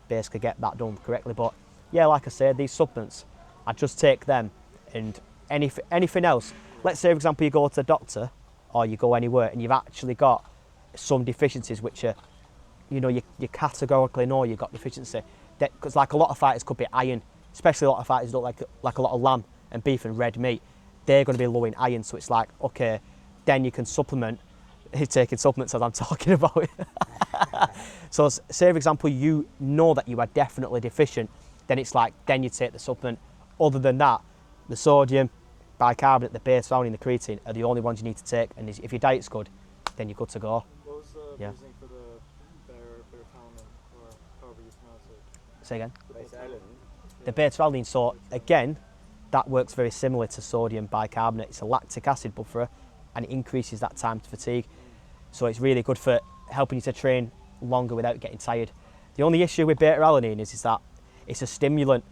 basically get that done correctly. But yeah, like I said, these supplements, I just take them, and anything else. Let's say, for example, you go to the doctor or you go anywhere and you've actually got some deficiencies which are, you know, you categorically know you've got deficiency. Because like a lot of fighters could be iron, especially a lot of fighters don't like a lot of lamb and beef and red meat. They're going to be low in iron, so it's like, okay, then you can supplement. He's taking supplements as I'm talking about it. So say, for example, you know that you are definitely deficient, then it's like, then you take the supplement. Other than that, the sodium, bicarbonate, the base valine, the creatine are the only ones you need to take, and if your diet's good, then you're good to go. What was the reasoning for the beta-alanine, or however you pronounce it? Say again? Beta-alanine? The beta-alanine, so again, that works very similar to sodium bicarbonate. It's a lactic acid buffer, and it increases that time to fatigue. So it's really good for helping you to train longer without getting tired. The only issue with beta-alanine is that it's a stimulant.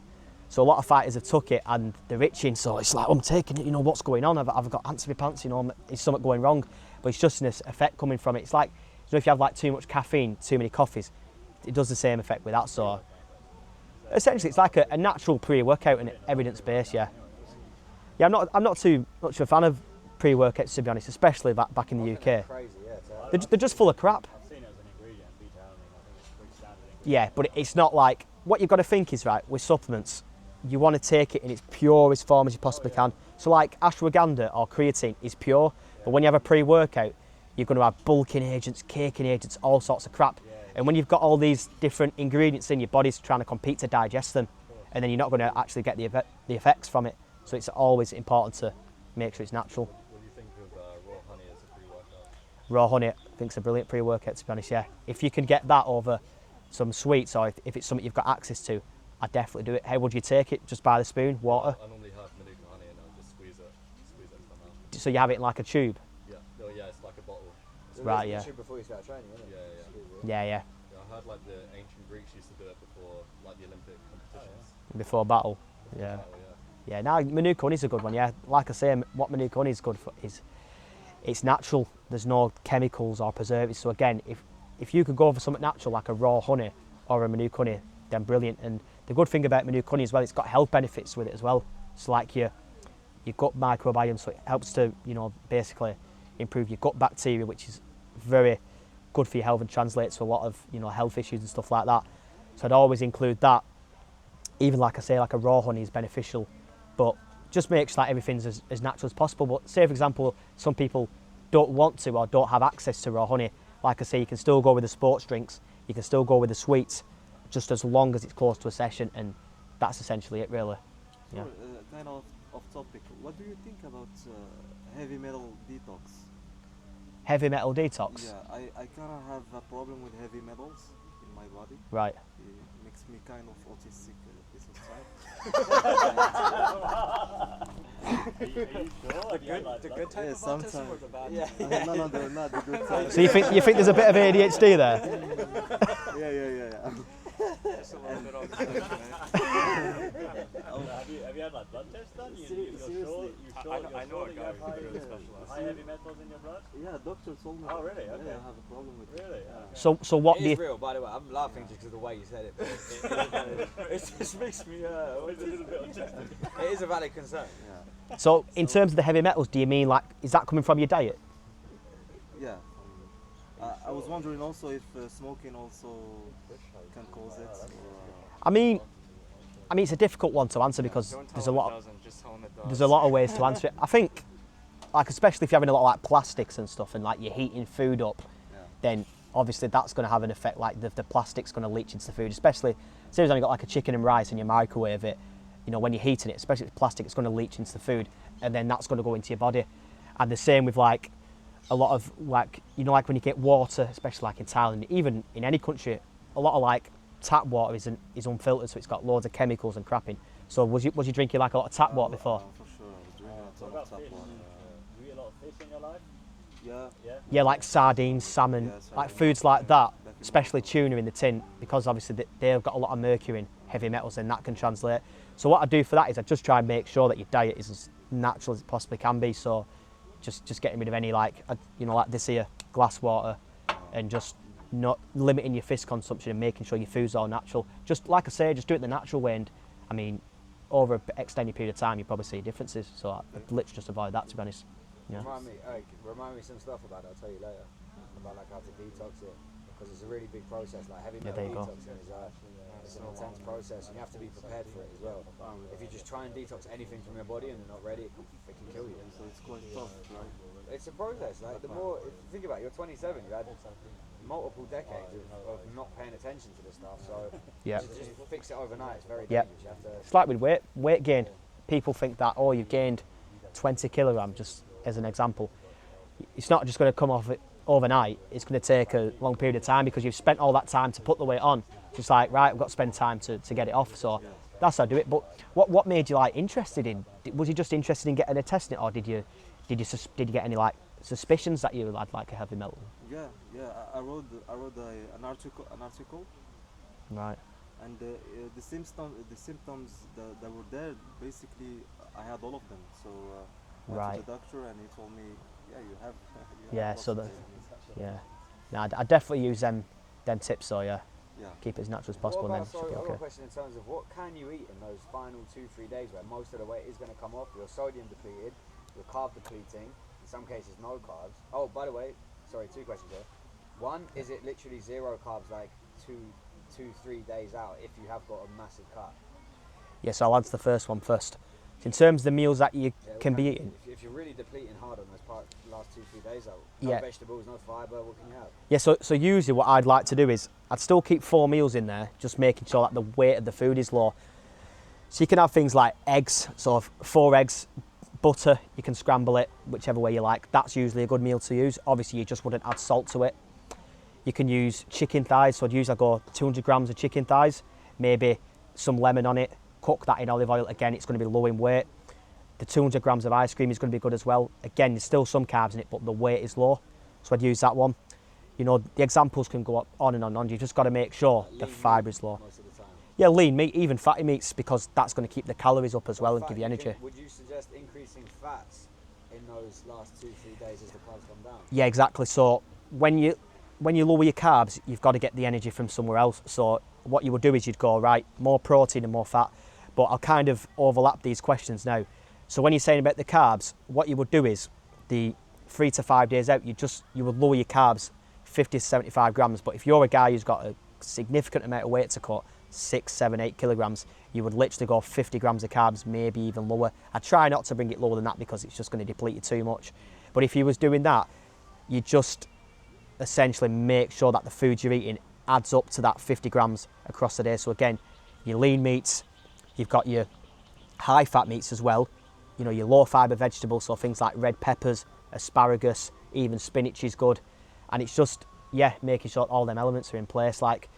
So a lot of fighters have took it and they're itching, so it's like, I'm taking it, you know, what's going on? I've got ants in my pants, you know, is something going wrong? But it's just an effect coming from it. It's like, you know, if you have like too much caffeine, too many coffees, it does the same effect with that. So essentially it's like a natural pre-workout and evidence-based, yeah. Yeah, I'm not too much of a fan of pre-workouts, to be honest, especially back in the UK. Crazy, yeah. They're just full of crap. I've seen it as an ingredient, beta-alanine. I think it's pretty standard ingredient. Yeah, but it's not like, what you've got to think is, right, with supplements, you want to take it in its purest form as you possibly can. So like ashwagandha or creatine is pure, but when you have a pre-workout, you're going to have bulking agents, caking agents, all sorts of crap. And when you've got all these different ingredients in, your body's trying to compete to digest them, and then you're not going to actually get the effects from it. So it's always important to make sure it's natural. What do you think of raw honey as a pre-workout? Raw honey, I think it's a brilliant pre-workout, to be honest, yeah. If you can get that over some sweets, or if it's something you've got access to, I definitely do it. How would you take it? Just by the spoon, water? I normally have Manuka honey and I'll just squeeze it into my mouth. So you have it in like a tube? Yeah, no, yeah, it's like a bottle. Right, yeah. Before you start training, isn't it? Yeah. Yeah, I heard like the ancient Greeks used to do it before like the Olympic competitions. Before battle, yeah. Yeah, now Manuka honey is a good one, yeah. Like I say, what Manuka honey is good for is it's natural. There's no chemicals or preservatives. So again, if you could go for something natural like a raw honey or a Manuka honey, then brilliant. And the good thing about Manuka honey as well, it's got health benefits with it as well. It's like your gut microbiome, so it helps to, you know, basically improve your gut bacteria, which is very good for your health and translates to a lot of, you know, health issues and stuff like that. So I'd always include that. Even like I say, like a raw honey is beneficial, but just make sure that everything's as natural as possible. But say, for example, some people don't want to or don't have access to raw honey. Like I say, you can still go with the sports drinks, you can still go with the sweets, just as long as it's close to a session, and that's essentially it, really. Yeah. Kind of off topic. What do you think about heavy metal detox? Heavy metal detox? Yeah, I kind of have a problem with heavy metals in my body. Right. It makes me kind of autistic piece of Are you sure? The good type Yeah, of autism sometimes. or the bad Yeah, type? no, not the good side. So you think there's a bit of ADHD there? Yeah. Just a little bit on the spectrum, Have you had like blood tests done? Seriously. I know a that you guy have who's really specialized. high heavy metals in your blood? Yeah, doctor told me. Oh, really? Yeah, Okay. I have a problem with it. Really? So what It do is you... real, by the way. I'm laughing just because of the way you said it. But it just makes me always a little bit autistic. It is a valid concern. So in terms of the heavy metals, do you mean like, is that coming from your diet? Yeah. I was wondering also if smoking also can cause it. I mean, it's a difficult one to answer because there's a lot of ways to answer it. I think, like especially if you're having a lot of like plastics and stuff, and like you're heating food up, then obviously that's going to have an effect. Like the plastic's going to leach into the food, especially say you've only got like a chicken and rice and you microwave it. You know, when you're heating it, especially with plastic, it's going to leach into the food, and then that's going to go into your body. And the same with like a lot of like, you know, like when you get water, especially like in Thailand, even in any country, a lot of like tap water is unfiltered, so it's got loads of chemicals and crap in. So was you drinking like a lot of tap water before? For sure, I was drinking a ton What of about tap fish? water. Do you eat a lot of fish in your life? Yeah. Yeah, like sardines, salmon, Yeah, like sardines. foods like that, Definitely. especially tuna in the tin, because obviously they've got a lot of mercury in heavy metals, and that can translate. So what I do for that is I just try and make sure that your diet is as natural as it possibly can be. So just getting rid of any like, you know, like this here glass water, and just not limiting your fish consumption and making sure your food's all natural. Just like I say, just do it the natural way, and I mean, over an extended period of time, you probably see differences. So I'd literally just avoid that, to be honest. Yeah. Remind me some stuff about it. I'll tell you later about like how to detox it, because it's a really big process. Like heavy metal there you go. detoxing is it's an intense process, and you have to be prepared for it as well. If you just try and detox anything from your body and you're not ready, it can kill you. So it's quite tough, right? It's a process. Like the more, if you think about it, you're 27. You had multiple decades of not paying attention to this stuff. So Yeah. to just fix it overnight, it's very Yeah. dangerous. You have to. It's like with weight gain. People think that, oh, you've gained 20 kilograms, just as an example. It's not just going to come off it overnight. It's going to take a long period of time because you've spent all that time to put the weight on. Just like, right, I've got to spend time to get it off. So that's how I do it. But what made you like interested in? Was you just interested in getting a test in it, or did you get any like suspicions that you had like a heavy metal? Yeah. I wrote an article, Right. and the symptoms that were there, basically, I had all of them. So I went Right. to the doctor, and he told me, yeah, you have. Yeah, lots so of the- them. Yeah. No, I definitely use them tips. So yeah, Yeah. keep it as natural as possible, What and about, then it should be I've got a okay. question in terms of what can you eat in those final 2-3 days where most of the weight is going to come off? You're sodium depleted, you're carb depleting, in some cases no carbs. Oh, by the way, sorry, 2 questions here. One, is it literally 0 carbs like 2-3 days out if you have got a massive cut? Yes, I'll answer the first one first. In terms of the meals that you Yeah, what can be you- eating, If you're really depleting hard on those last 2-3 days out, no Yeah. vegetables, no fibre, what can you have? yeah. So usually what I'd like to do is I'd still keep 4 meals in there, just making sure that the weight of the food is low. So you can have things like eggs, so 4 eggs, butter. You can scramble it whichever way you like. That's usually a good meal to use. Obviously, you just wouldn't add salt to it. You can use chicken thighs. So I'd usually go 200 grams of chicken thighs, maybe some lemon on it. Cook that in olive oil. Again, it's going to be low in weight. The 200 grams of ice cream is going to be good as well. Again, there's still some carbs in it, but the weight is low. So I'd use that one. You know, the examples can go on and on and on. You've just got to make sure the Lean fibre meat is low. most of the time. Yeah, lean meat, even fatty meats, because that's going to keep the calories up as well and Fat, give you energy. would you suggest increasing fats in those last 2-3 days as the carbs come down? Yeah, exactly. So when you lower your carbs, you've got to get the energy from somewhere else. So what you would do is you'd go, right, more protein and more fat. But I'll kind of overlap these questions now. So when you're saying about the carbs, what you would do is the 3 to 5 days out, you would lower your carbs 50 to 75 grams. But if you're a guy who's got a significant amount of weight to cut, 6, 7, 8 kilograms, you would literally go 50 grams of carbs, maybe even lower. I try not to bring it lower than that because it's just going to deplete you too much. But if you was doing that, you just essentially make sure that the food you're eating adds up to that 50 grams across the day. So again, your lean meats, you've got your high fat meats as well, you know, your low fibre vegetables, so things like red peppers, asparagus, even spinach is good. And it's just, yeah, making sure all them elements are in place. Like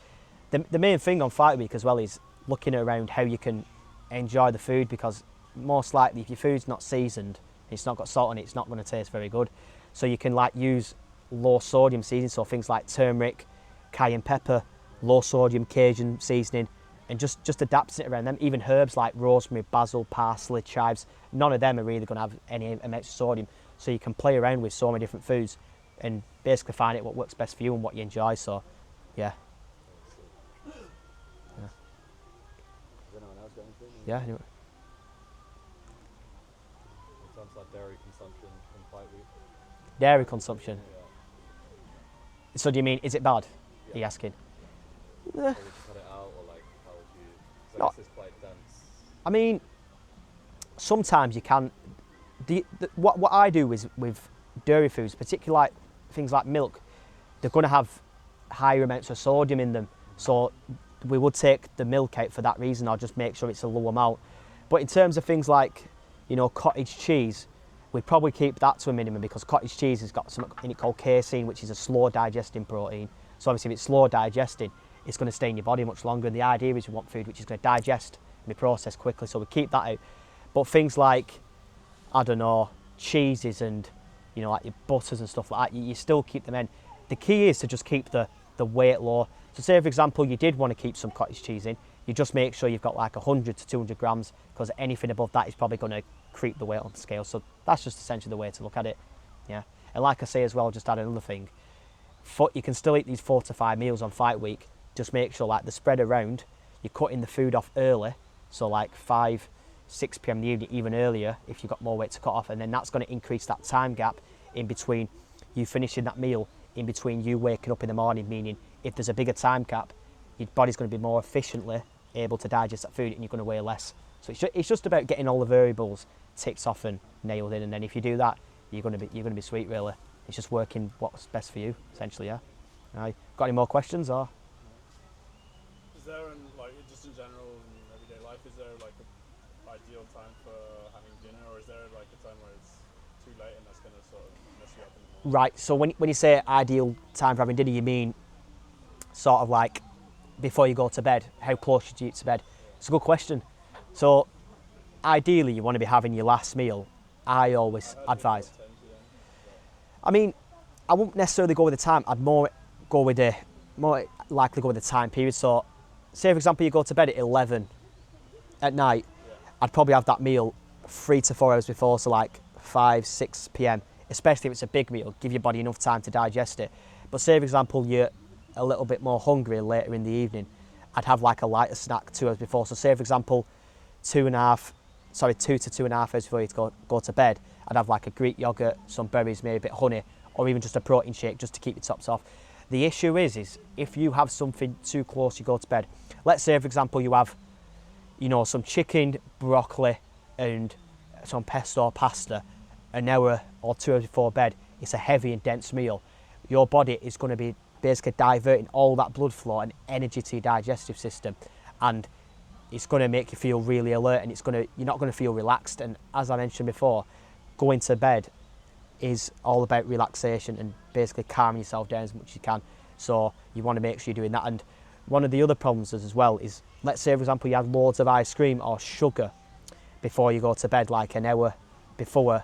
the main thing on Fight Week as well is looking around how you can enjoy the food, because most likely if your food's not seasoned, it's not got salt on it, it's not going to taste very good. So you can like use low sodium seasoning, so things like turmeric, cayenne pepper, low sodium Cajun seasoning, and just adapting it around them. Even herbs like rosemary, basil, parsley, chives, none of them are really going to have any amounts of sodium. So you can play around with so many different foods and basically find out what works best for you and what you enjoy. So, yeah. Has anyone else got anything? Yeah. Anyway. In terms of like dairy consumption in Fight Week. Dairy consumption. Yeah. So do you mean, is it bad? Are you asking? Or would you cut it out, or like how would you? 'Cause I No. guess it's quite dense. I mean, sometimes you can. What I do is with dairy foods, particularly like things like milk, they're going to have higher amounts of sodium in them. So we would take the milk out for that reason, or just make sure it's a low amount. But in terms of things like, you know, cottage cheese, we'd probably keep that to a minimum, because cottage cheese has got something in it called casein, which is a slow digesting protein. So obviously if it's slow digesting, it's going to stay in your body much longer. And the idea is you want food which is going to digest and be processed quickly, so we keep that out. But things like, I don't know, cheeses and, you know, like your butters and stuff like that, you still keep them in. The key is to just keep the weight low. So say, for example, you did want to keep some cottage cheese in, you just make sure you've got like 100 to 200 grams, because anything above that is probably going to creep the weight on the scale. So that's just essentially the way to look at it. Yeah. And like I say as well, just add another thing. you can still eat these 4 to 5 meals on fight week. Just make sure like they're spread around. You're cutting the food off early, so like 5, 6 p.m. in the evening, even earlier if you've got more weight to cut off, and then that's going to increase that time gap in between you finishing that meal, in between you waking up in the morning, meaning if there's a bigger time gap, your body's going to be more efficiently able to digest that food and you're going to weigh less. So it's just about getting all the variables ticked off and nailed in, and then if you do that, you're going to be sweet really. It's just working what's best for you, essentially, yeah. Got any more questions or? Is there, like, just in general in everyday life, is there like an ideal time for having dinner, or is there like a time where it's too late and that's going to sort of mess you up in the morning? Right, so when you say ideal time for having dinner, you mean sort of like before you go to bed, how close should you eat to bed? It's a good question. So ideally you want to be having your last meal, I always advise. I mean, I wouldn't necessarily go with the time, I'd more likely go with the time period. So say for example you go to bed at 11 at night, I'd probably have that meal 3 to 4 hours before, so like 5, 6 p.m, especially if it's a big meal, give your body enough time to digest it. But say for example you're a little bit more hungry later in the evening, I'd have like a lighter snack 2 hours before. So say for example 2 to 2.5 hours before you go to bed, I'd have like a Greek yogurt, some berries, maybe a bit of honey, or even just a protein shake just to keep your tops off. The issue is if you have something too close you go to bed, let's say for example you have, some chicken, broccoli and some pesto or pasta an hour or 2 hours before bed, it's a heavy and dense meal. Your body is going to be basically diverting all that blood flow and energy to your digestive system, and it's going to make you feel really alert, and you're not going to feel relaxed. And as I mentioned before, going to bed is all about relaxation and basically calming yourself down as much as you can. So you want to make sure you're doing that. And one of the other problems as well is, let's say for example you have loads of ice cream or sugar before you go to bed, like an hour before,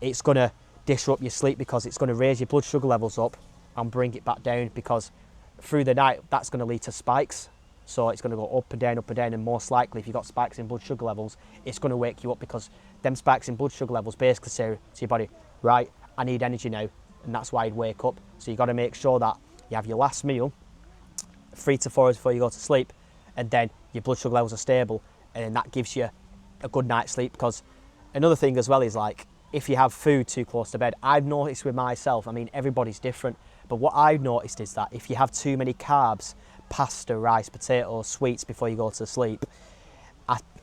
it's going to disrupt your sleep because it's going to raise your blood sugar levels up and bring it back down, because through the night that's going to lead to spikes. So it's going to go up and down, and most likely if you've got spikes in blood sugar levels, it's going to wake you up, because them spikes in blood sugar levels basically say to your body, right, I need energy now, and that's why you'd wake up. So you've got to make sure that you have your last meal 3 to 4 hours before you go to sleep, and then your blood sugar levels are stable, and that gives you a good night's sleep. Because another thing as well is, like, if you have food too close to bed, I've noticed with myself, I mean everybody's different, but what I've noticed is that if you have too many carbs, pasta, rice, potatoes, sweets before you go to sleep,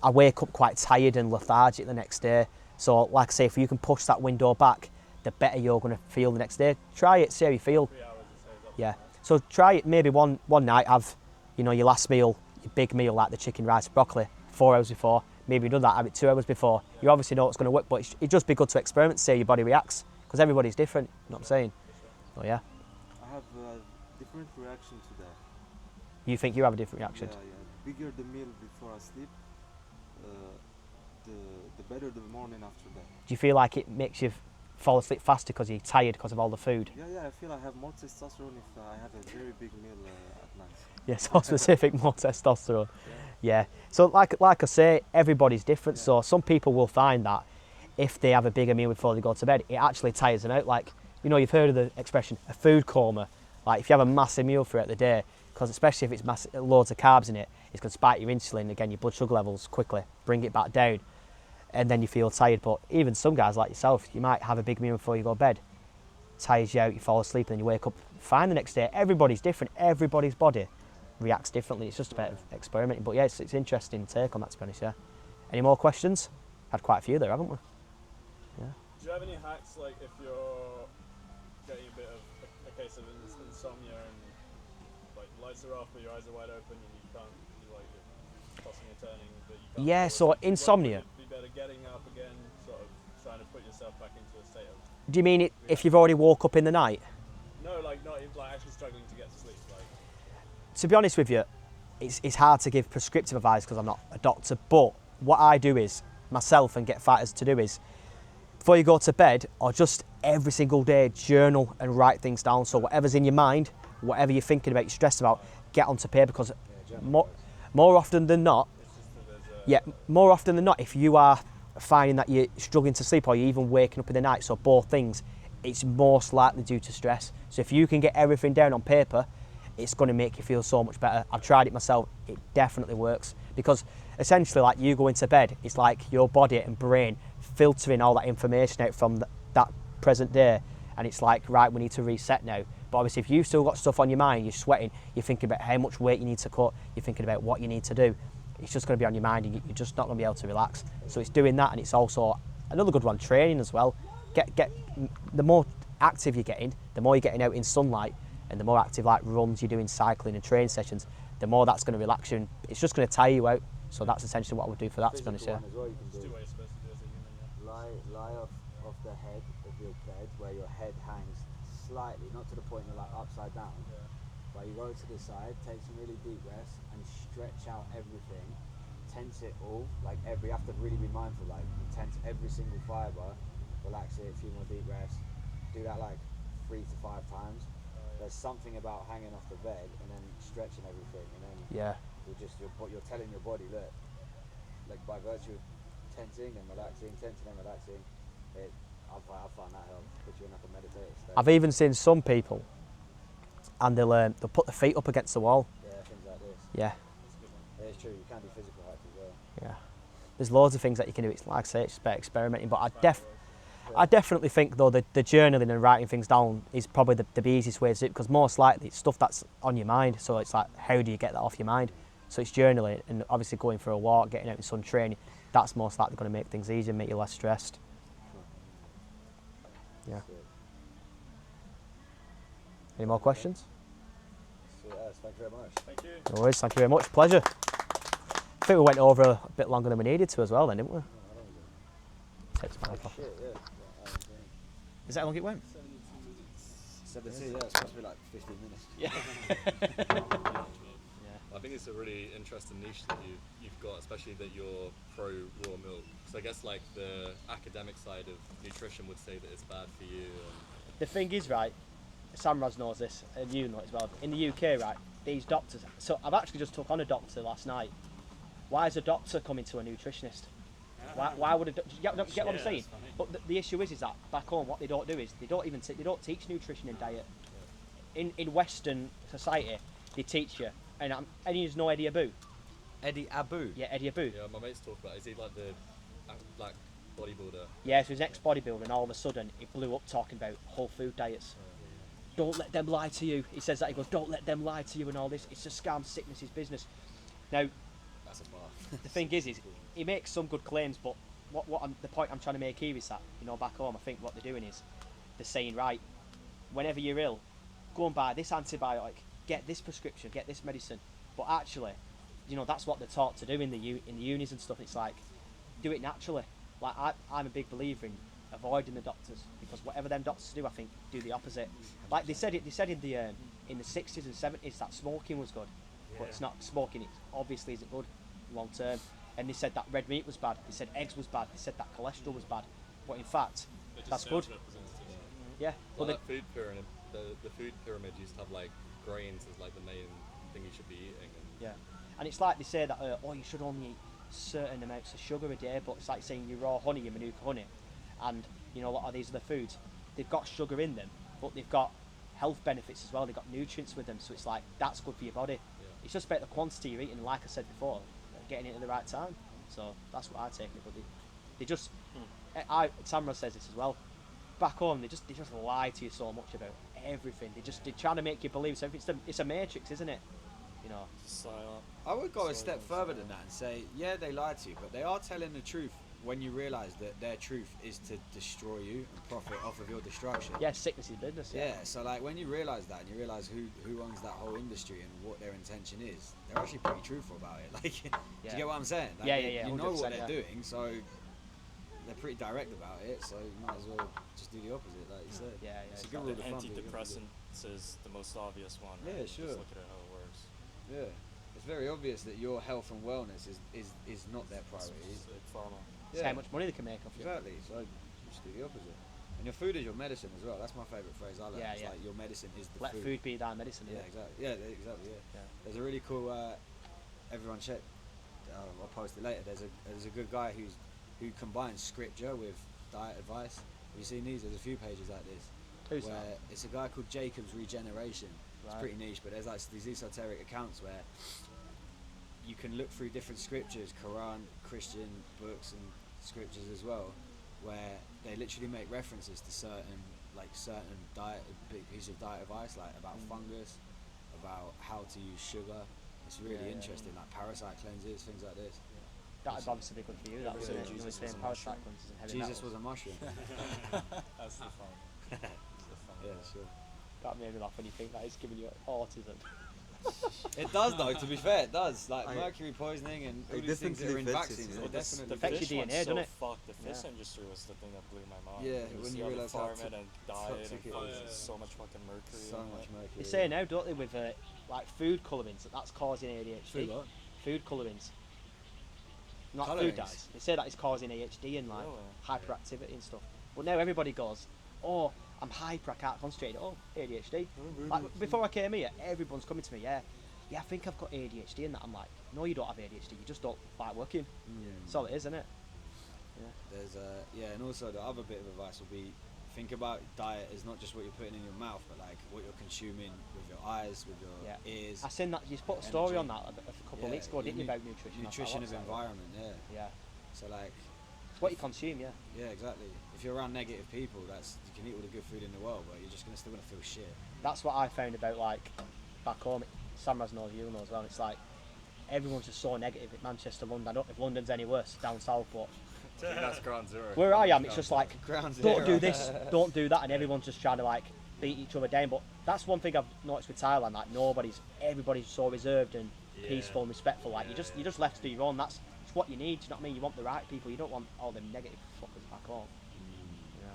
I wake up quite tired and lethargic the next day. So like I say, if you can push that window back, the better you're going to feel the next day. Try it, see how you feel. 3 hours it says. Yeah, so try it maybe one night, have your last meal, your big meal like the chicken, rice, broccoli 4 hours before. Maybe you do that, have it 2 hours before. You obviously know it's going to work, but it'd just be good to experiment, see how your body reacts, because everybody's different, you know what I'm saying? So yeah. I have a different reaction to that. You think you have a different reaction? Yeah. Bigger the meal before I sleep, the better the morning after that. Do you feel like it makes you fall asleep faster because you're tired because of all the food? Yeah, I feel I have more testosterone if I have a very big meal at night. Yeah, so specific, more testosterone. Yeah. So like I say, everybody's different. So some people will find that if they have a bigger meal before they go to bed, it actually tires them out. Like, you've heard of the expression, a food coma. Like if you have a massive meal throughout the day, because especially if it's loads of carbs in it, it's going to spike your insulin, again, your blood sugar levels quickly, bring it back down, and then you feel tired. But even some guys like yourself, you might have a big meal before you go to bed, tires you out, you fall asleep, and then you wake up fine the next day. Everybody's different, everybody's body reacts differently. It's just about experimenting. But yeah, it's interesting take on that, to be honest, yeah. Any more questions? Had quite a few there, haven't we? Yeah. Do you have any hacks, like if you're getting a bit of a case of insomnia and like lights are off but your eyes are wide open and you're tossing and turning, but you can't? Yeah, so insomnia. Would it be better getting up again, sort of trying to put yourself back into a state of? Do you mean if you've already woke up in the night? No, like not even, like actually struggling to get to sleep. Like, to be honest with you, it's hard to give prescriptive advice because I'm not a doctor, but what I do is, myself and get fighters to do is, before you go to bed, or just every single day, journal and write things down. So whatever's in your mind, whatever you're thinking about, you're stressed about, get onto paper, because more often than not, more often than not, if you are finding that you're struggling to sleep or you're even waking up in the night, so both things, it's most likely due to stress. So if you can get everything down on paper, it's going to make you feel so much better. I've tried it myself. It definitely works, because essentially, like, you go into bed, it's like your body and brain filtering all that information out from that present day, and it's like, right, we need to reset now. But obviously, if you've still got stuff on your mind, you're sweating, you're thinking about how much weight you need to cut, you're thinking about what you need to do, it's just going to be on your mind, and you're just not going to be able to relax. So it's doing that, and it's also another good one, training as well. Get the more active you're getting, the more you're getting out in sunlight, and the more active, like, runs you're doing, cycling and training sessions, the more that's going to relax you, and it's just going to tire you out. So that's essentially what I would do for that, to be honest. Physical Yeah. one as well, you can It's do. two ways supposed to do as a human, yeah. Lie off the head of your bed, where your head hangs slightly, not to the point you're like upside down, Yeah. but you go to the side, take some really deep breaths, and stretch out everything, tense it all, like you have to really be mindful, like you tense every single fibre, relax it, a few more deep breaths, do that like 3 to 5 times. There's something about hanging off the bed and then stretching everything, and then Yeah. you're telling your body, look, like, by virtue of tensing and relaxing, I find that helps, puts you in like a meditative state. I've even seen some people, and they'll put their feet up against the wall. Yeah, things like this. Yeah. Yeah, it's true, you can do physical hacks as well. Yeah. There's loads of things that you can do. It's like I say, it's just about experimenting. But I definitely think, though, the journaling and writing things down is probably the easiest way to do it, because most likely it's stuff that's on your mind. So it's like, how do you get that off your mind? So it's journaling, and obviously going for a walk, getting out in sun, training. That's most likely going to make things easier, make you less stressed. Yeah. That's it. Any more questions? So, thank you very much. Thank you. No worries. Thank you very much. Pleasure. I think we went over a bit longer than we needed to as well, then, didn't we? Takes my mic off. Shit, yeah. Is that how long it went? 17, yeah, it's supposed to be like 15 minutes. I think it's a really interesting niche that you've got, especially that you're pro raw milk. So I guess like the academic side of nutrition would say that it's bad for you. The thing is, right, Samraz knows this, and you know it as well. In the UK, right, these doctors. So I've actually just took on a doctor last night. Why is a doctor coming to a nutritionist? Why would do you get what I'm Yeah, saying? that's funny. But the issue is that back home, what they don't do is they don't teach nutrition and diet. In Western society, they teach you. And you know Eddie Abu? Eddie Abu? Yeah, Eddie Abu. Yeah, my mates talk about, is he like the black bodybuilder? Yeah, so he's an ex-bodybuilder, and all of a sudden he blew up talking about whole food diets. Don't let them lie to you. He says that, he goes, don't let them lie to you and all this. It's a scam, sickness is business. Now, That's a bar. the thing is he makes some good claims, but the point I'm trying to make here is that, you know, back home, I think what they're doing is they're saying, right, whenever you're ill, go and buy this antibiotic, get this prescription, get this medicine. But actually, you know, that's what they're taught to do in the unis and stuff. It's like, do it naturally. Like, I'm a big believer in avoiding the doctors, because whatever them doctors do, I think, do the opposite. Like they said in the 60s and 70s that smoking was good, but it's not. Smoking, it obviously isn't good long term. And they said that red meat was bad. They said eggs was bad. They said that cholesterol was bad. But in fact, It just that's sounds good. representative. Yeah. Well, Well, that food pyramid, the food pyramid used to have like grains as like the main thing you should be eating. And yeah. And it's like they say that, you should only eat certain amounts of sugar a day, but it's like saying your raw honey, your Manuka honey, and you know, a lot of these other foods, they've got sugar in them, but they've got health benefits as well. They've got nutrients with them, so it's like that's good for your body. It's just about the quantity you're eating, like I said before, getting it at the right time. So that's what I take it. But they just, Tamra says this as well. Back home, they just lie to you so much about everything. They're trying to make you believe. So it's a matrix, isn't it? You know. I would go a So step it's, further than that and say, yeah, they lie to you, but they are telling the truth when you realise that their truth is to destroy you and profit off of your destruction. Yeah, sickness is business. Yeah, so like when you realise that and you realise who owns that whole industry and what their intention is, they're actually pretty truthful about it. Like, do Yeah. you get what I'm saying? Like, Yeah, You know 100%, what they're yeah. doing, so they're pretty direct about it. So you might as well just do the opposite, like you said. Yeah, It's a exactly. good rule of thumb. Antidepressants is the most obvious one. Yeah, right? sure. Just look at how it works. Yeah, it's very obvious that your health and wellness is not their priority. It's big pharma. It's how much money they can make off you. Exactly. So just do the opposite. And your food is your medicine as well. That's my favourite phrase I learned. Yeah, It's yeah. like your medicine is the Let food be thy medicine. Yeah, exactly. Yeah, exactly. Yeah. Yeah. There's a really cool. Everyone check. I'll post it later. There's a good guy who combines scripture with diet advice, Have you seen these? There's a few pages like this. Who's where that? it's a guy called Jacob's Regeneration. It's Right. pretty niche, but there's like these esoteric accounts where you can look through different scriptures, Quran, Christian books, and scriptures as well, where they literally make references to certain diet, big piece of diet advice, like about fungus, about how to use sugar. It's really Yeah, yeah. interesting, like parasite cleanses, things like this. That would obviously be good for you. That was really, it. You were Jesus saying was a parasite mushroom. cleanses and heavy Jesus metals. was a mushroom. That's the fun. That's the fun. Yeah, sure. That made me laugh when you think that it's giving you autism. It does though, to be fair, it does. Like I- mercury poisoning and I all these things that are in definitely felt it, vaccines. yeah. It Well, this- definitely the affects fish your one's DNA, so doesn't it? fucked. The fish Yeah. industry was the thing that blew my mind. Yeah, You when see you all the realise how farming and diet toxic and it fuck, is. there's so much fucking mercury. so in much it. mercury. They say now, don't they, with like food colourings, that's causing ADHD. Food what? Food colourings. Not food Colourings? dyes. They say that it's causing ADHD and like Really? hyperactivity and stuff. But now everybody goes, oh, I'm hyper, I can't concentrate. Oh, ADHD. Like, before I came here, everyone's coming to me, yeah, I think I've got ADHD and that. I'm like, no, you don't have ADHD, you just don't like working. That's all it is, isn't it? There's and also the other bit of advice would be think about diet as not just what you're putting in your mouth, but like what you're consuming with your eyes, with your Yeah. ears. I seen that, you put a story Energy. on that a couple of weeks ago, didn't you, about nutrition? I thought, Nutrition what's of that? environment, yeah. Yeah. So like, It's what you consume, yeah. yeah, exactly. If you're around negative people, you can eat all the good food in the world, but you're just still gonna feel shit. That's what I found about like back home. Samraz knows, you know as well. It's like everyone's just so negative at Manchester, London. I don't know if London's any worse down south, but I think that's ground zero. where I am, it's just like Ground don't zero. do this, don't do that, and everyone's just trying to like beat each other down. But that's one thing I've noticed with Thailand. Like everybody's so reserved and Yeah. peaceful and respectful. Like Yeah, you're just left to do your own. That's what you need. Do you know what I mean? You want the right people. You don't want all them negative fuckers back home. Yeah.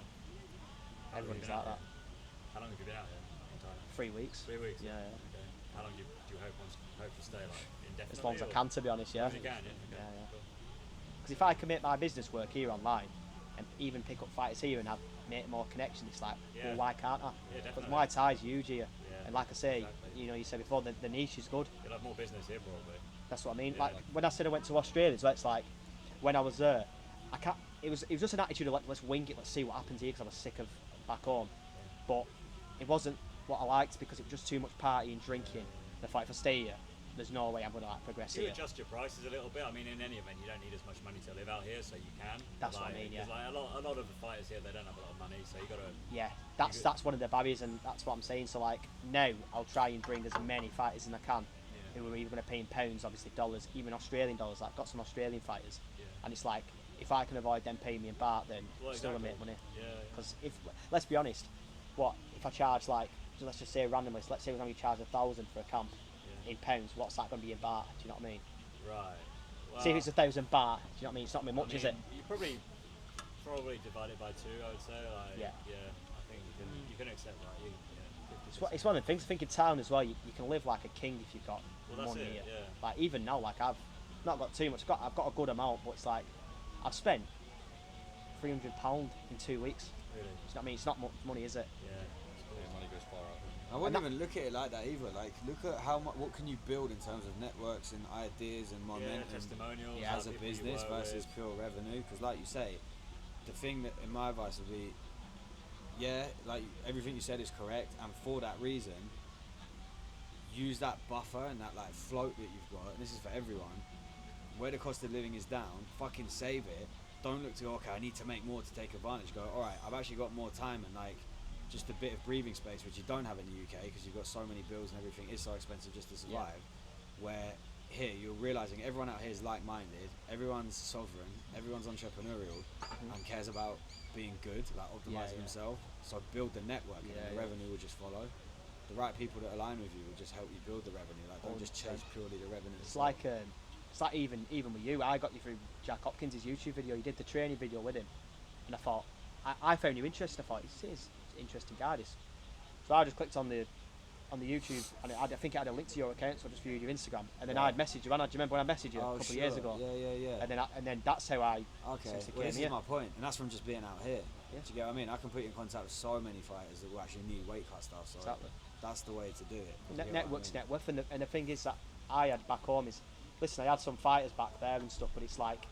How long have you Everybody's been like out that. here? How long have you been out here in Thailand? 3 weeks. 3 weeks. Yeah, yeah. Okay. How long do you hope to stay like indefinitely? As long as I or- can, to be honest. Yeah. As you can, yeah. Okay. Yeah, yeah. Cool. Because if I can make my business work here online and even pick up fighters here and make more connections, it's like, Yeah. well, why can't I? Yeah, Because definitely. Muay Thai's huge here. Yeah, And like I say, exactly. you said before, the niche is good. You'll have more business here probably. That's what I mean. Yeah. Like when I said I went to Australia, so it's like when I was there, I can't. It was just an attitude of like, let's wing it, let's see what happens here, because I was sick of back home. But it wasn't what I liked because it was just too much partying, drinking. The fight for stay here, there's no way I'm gonna like progress You here. adjust your prices a little bit. I mean, in any event, you don't need as much money to live out here, so you can. That's what I mean, yeah. 'cause, like, a lot of the fighters here, they don't have a lot of money, so you got to. Yeah, that's one of the barriers, and that's what I'm saying. So like now, I'll try and bring as many fighters as I can, who are either going to pay in pounds, obviously dollars, even Australian dollars. Like, I've got some Australian fighters, Yeah. and it's like if I can avoid them paying me in baht, then Well, still gonna exactly. make money. Yeah. Because if let's be honest, what if I charge like let's just say randomly, so let's say we're going to charge 1,000 for a camp Yeah. in pounds, what's that going to be in baht? Do you know what I mean? Right. Well, See if it's 1,000 baht, do you know what I mean? It's not much, I is it? mean, You probably divide it by two. I would say. Like, Yeah. I think you can accept that. It's one of the things. I think in town as well, you can live like a king if you've got Well, that's money it, here. yeah. Like even now, like I've not got too much. I've got a good amount, but it's like I've spent £300 in 2 weeks. Really. Do you know what I mean? It's not much money, is it? Yeah. Yeah, money goes far out. I wouldn't And even look at it like that either. Like, look at what can you build in terms of networks and ideas and momentum testimonials. Yeah, as a people you business work versus with. pure revenue. Because, like you say, the thing that, in my advice, would be, yeah, like everything you said is correct, and for that reason, use that buffer and that like float that you've got. And this is for everyone. Where the cost of living is down, fucking save it. Don't look to go, okay, I need to make more to take advantage. Go, all right, I've actually got more time and like just a bit of breathing space, which you don't have in the UK because you've got so many bills and everything is so expensive just to survive. Where here you're realizing everyone out here is like-minded, everyone's sovereign, everyone's entrepreneurial, and cares about being good, like optimizing Yeah. himself. So build the network, and Yeah, then the yeah. revenue will just follow. The right people that align with you will just help you build the revenue. Like don't just 100%. chase purely the revenue. It's like even with you. I got you through Jack Hopkins' YouTube video. You did the training video with him, and I thought I found you interesting. I thought he's an interesting guy. This, so I just clicked on the YouTube, and I think it had a link to your account, so I just viewed your Instagram, and then Right. I'd messaged you. And do you remember when I messaged you a Oh, couple of years sure. ago? Yeah. And then that's how I Okay, essentially well came this here. is my point, and that's from just being out here. Yeah. Do you get what I mean? I can put you in contact with so many fighters that will actually need weight cut stuff, so Exactly. that's the way to do it. Do you get what I Network's mean? net worth, and the thing is that I had back home is, listen, I had some fighters back there and stuff, but it's like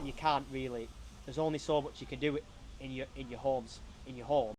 you can't really. There's only so much you can do in your home